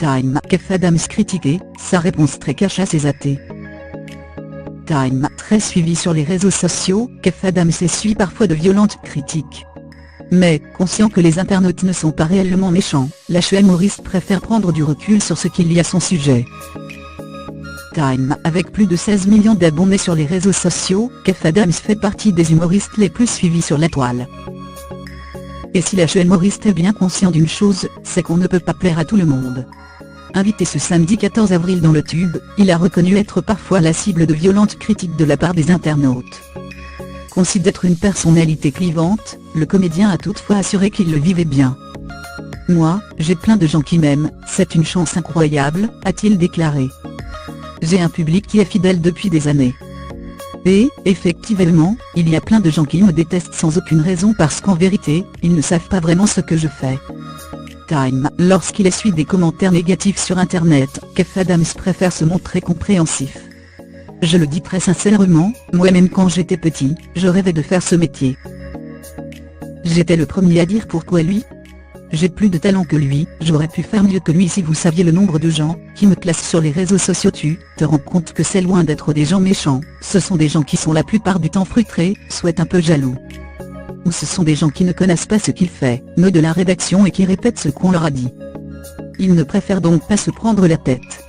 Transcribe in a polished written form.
Time. Kev Adams critiqué, sa réponse très cash à ses athées. Time. Très suivi sur les réseaux sociaux, Kev Adams essuie parfois de violentes critiques. Mais, conscient que les internautes ne sont pas réellement méchants, l'humoriste préfère prendre du recul sur ce qu'il y a à son sujet. Time. Avec plus de 16 millions d'abonnés sur les réseaux sociaux, Kev Adams fait partie des humoristes les plus suivis sur la toile. Et si l'humoriste est bien conscient d'une chose, c'est qu'on ne peut pas plaire à tout le monde. Invité ce samedi 14 avril dans le Tube, il a reconnu être parfois la cible de violentes critiques de la part des internautes. Considéré d'être une personnalité clivante, le comédien a toutefois assuré qu'il le vivait bien. « Moi, j'ai plein de gens qui m'aiment, c'est une chance incroyable », a-t-il déclaré. « J'ai un public qui est fidèle depuis des années. Et, effectivement, il y a plein de gens qui me détestent sans aucune raison parce qu'en vérité, ils ne savent pas vraiment ce que je fais. » Time. Lorsqu'il essuie des commentaires négatifs sur internet, Kev Adams préfère se montrer compréhensif. « Je le dis très sincèrement, moi-même quand j'étais petit, je rêvais de faire ce métier. J'étais le premier à dire pourquoi lui. J'ai plus de talent que lui, j'aurais pu faire mieux que lui. Si vous saviez le nombre de gens qui me classent sur les réseaux sociaux, tu te rends compte que c'est loin d'être des gens méchants, ce sont des gens qui sont la plupart du temps frustrés, soit un peu jaloux. Ou ce sont des gens qui ne connaissent pas ce qu'il fait, de la rédaction et qui répètent ce qu'on leur a dit. Ils ne préfèrent donc pas se prendre la tête.